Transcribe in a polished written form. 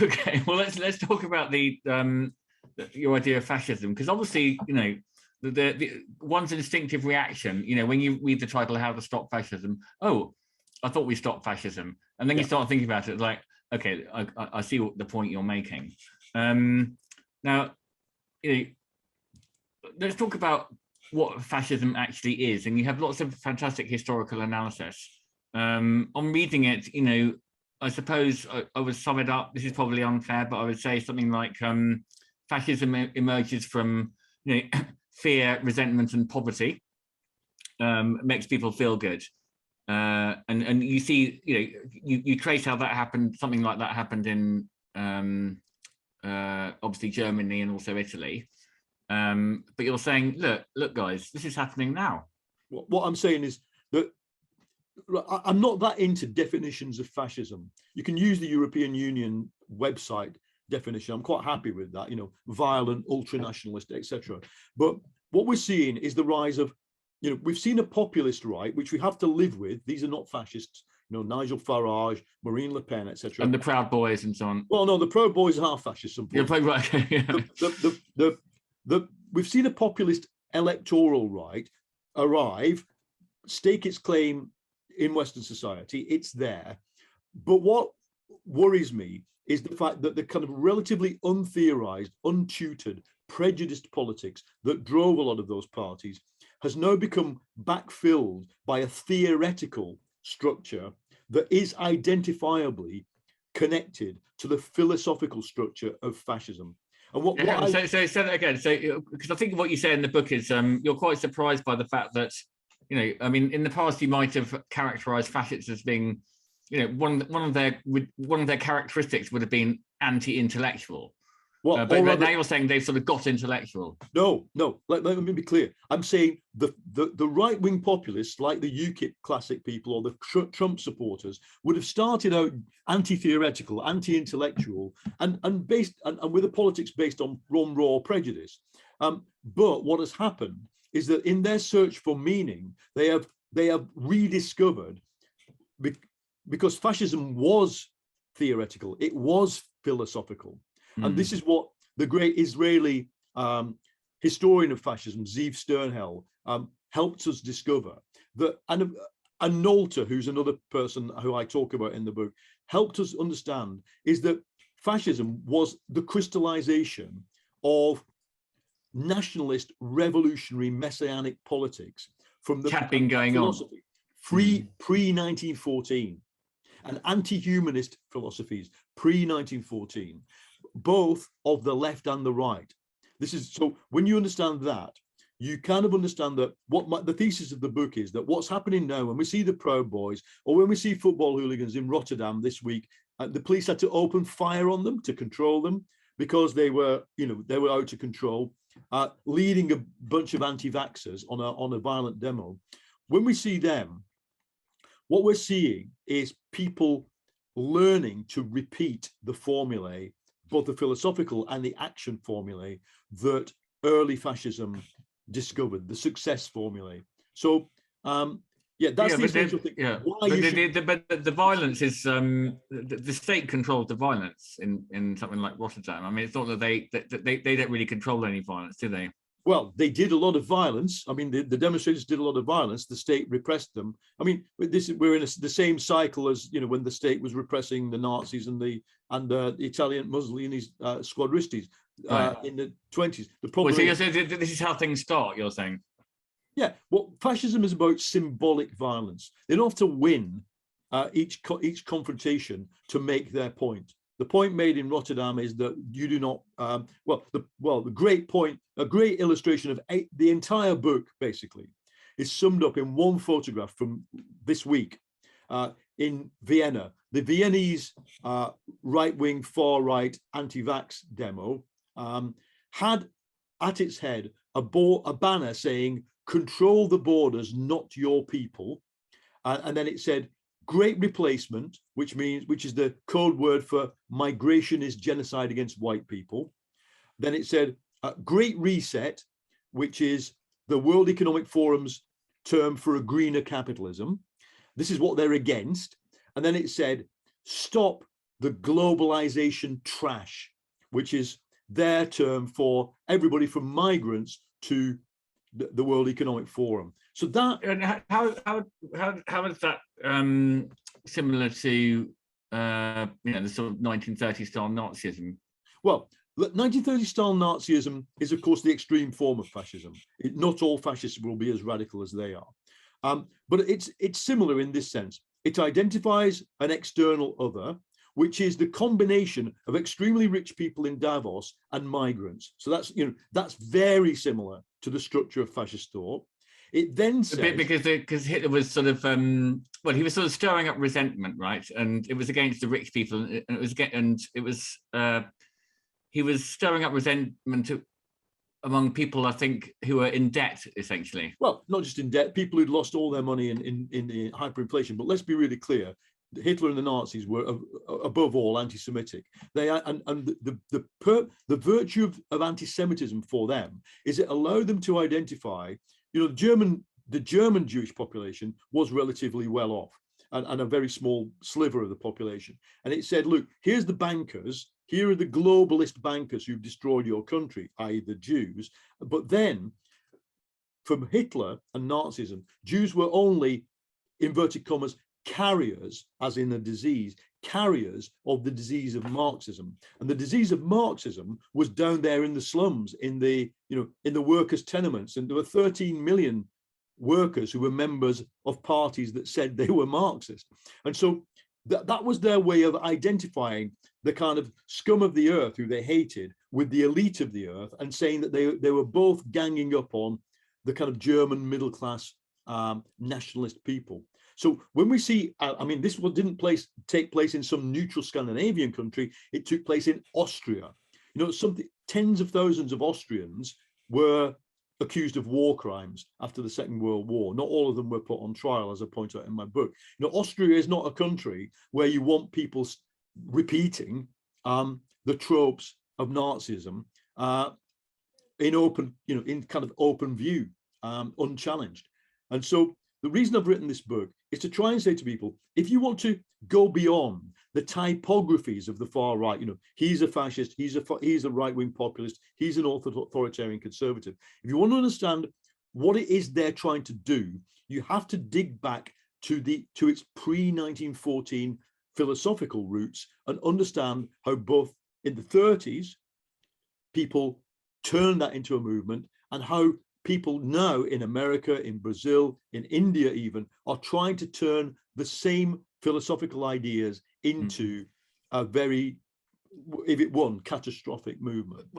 Okay, well, let's talk about your idea of fascism, because obviously, the one's instinctive reaction, when you read the title, How to Stop Fascism, oh, I thought we stopped fascism. And then you start thinking about it, it's like, okay, I see what the point you're making. Now, let's talk about what fascism actually is. And you have lots of fantastic historical analysis. On reading it, I suppose I would sum it up. This is probably unfair, but I would say something like fascism emerges from fear, resentment, and poverty. Makes people feel good. And you see, you trace how that happened. Something like that happened in obviously Germany and also Italy. But you're saying, look, guys, this is happening now. What I'm saying is that I'm not that into definitions of fascism. You can use the European Union website definition. I'm quite happy with that. Violent, ultra-nationalist, etc. But what we're seeing is the rise of, we've seen a populist right, which we have to live with. These are not fascists. Nigel Farage, Marine Le Pen, etc. And the Proud Boys and so on. Well, no, the Proud Boys are fascists. Yeah, right. Yeah. We've seen a populist electoral right arrive, stake its claim in Western society. It's there. But what worries me is the fact that the kind of relatively untheorized, untutored, prejudiced politics that drove a lot of those parties has now become backfilled by a theoretical structure that is identifiably connected to the philosophical structure of fascism. And say that again. So, because I think what you say in the book is you're quite surprised by the fact that, I mean, in the past you might have characterized fascists as being, one of their characteristics would have been anti-intellectual. But now you're saying they've sort of got intellectual. No. Let me be clear. I'm saying the right-wing populists, like the UKIP classic people or the Trump supporters, would have started out anti-theoretical, anti-intellectual, and with a politics based on raw prejudice. But what has happened is that in their search for meaning, they have rediscovered, because fascism was theoretical, it was philosophical. And this is what the great Israeli historian of fascism, Ziv Sternhell, helped us discover. That, and Nolte, who's another person who I talk about in the book, helped us understand is that fascism was the crystallization of nationalist, revolutionary, messianic politics from the had been going philosophy, pre-1914, and anti-humanist philosophies pre-1914. Both of the left and the right. This is so when you understand that, you kind of understand that the thesis of the book is that what's happening now when we see the Proud Boys or when we see football hooligans in Rotterdam this week, the police had to open fire on them to control them because they were out of control, leading a bunch of anti-vaxxers on a violent demo. When we see them, what we're seeing is people learning to repeat the formulae, both the philosophical and the action formulae that early fascism discovered, the success formulae. So, that's the essential thing. Yeah, but the violence is the state controls the violence in something like Rotterdam. I mean, it's not that they don't really control any violence, do they? Well, they did a lot of violence. I mean, the demonstrators did a lot of violence. The state repressed them. I mean, we're in the same cycle as when the state was repressing the Nazis and the Italian Mussolini's squadristas in the 20s. The problem. So you're saying this is how things start. You're saying. Yeah. Well, fascism is about symbolic violence. They don't have to win each confrontation to make their point. The point made in Rotterdam is that you do not. The great point, a great illustration of the entire book, basically, is summed up in one photograph from this week in Vienna. The Viennese right-wing, far-right, anti-vax demo had at its head a banner saying, "Control the borders, not your people," and then it said, "Great replacement," which is the code word for migration is genocide against white people. Then it said, "Great reset," which is the World Economic Forum's term for a greener capitalism. This is what they're against. And then it said, "Stop the globalization trash, which is their term for everybody from migrants to the World Economic Forum. So that, and how is that similar to the sort of 1930s style Nazism? well, 1930 style Nazism is, of course, the extreme form of fascism. Not all fascists will be as radical as they are, but it's similar in this sense. It identifies an external other, which is the combination of extremely rich people in Davos and migrants. So that's very similar to the structure of fascist thought. It then says, a bit because Hitler was sort of he was sort of stirring up resentment, right? And it was against the rich people, and he was stirring up resentment among people, I think, who are in debt, essentially. Well, not just in debt, people who'd lost all their money in hyperinflation. But let's be really clear: Hitler and the Nazis were, above all, anti-Semitic. They are, and the virtue of anti-Semitism for them is it allowed them to identify. The German Jewish population was relatively well off, and a very small sliver of the population. And it said, look, here's the bankers. Here are the globalist bankers who've destroyed your country, i.e. the Jews. But then, from Hitler and Nazism, Jews were only, inverted commas, carriers, as in a disease, carriers of the disease of Marxism. And the disease of Marxism was down there in the slums, in the workers' tenements. And there were 13 million workers who were members of parties that said they were Marxist. And so that was their way of identifying the kind of scum of the earth who they hated with the elite of the earth, and saying that they were both ganging up on the kind of German middle class nationalist people. So when we see, this didn't take place in some neutral Scandinavian country. It took place in Austria. Tens of thousands of Austrians were accused of war crimes after the Second World War. Not all of them were put on trial, as I point out in my book. Austria is not a country where you want people repeating the tropes of Nazism in kind of open view, unchallenged. And so the reason I've written this book is to try and say to people, if you want to go beyond the typographies of the far right, he's a fascist, he's a right-wing populist, he's an authoritarian conservative. If you want to understand what it is they're trying to do, you have to dig back to its pre-1914 philosophical roots and understand how both in the 30s people turned that into a movement, and how people now in America, in Brazil, in India even, are trying to turn the same philosophical ideas into a very, if it won, catastrophic movement.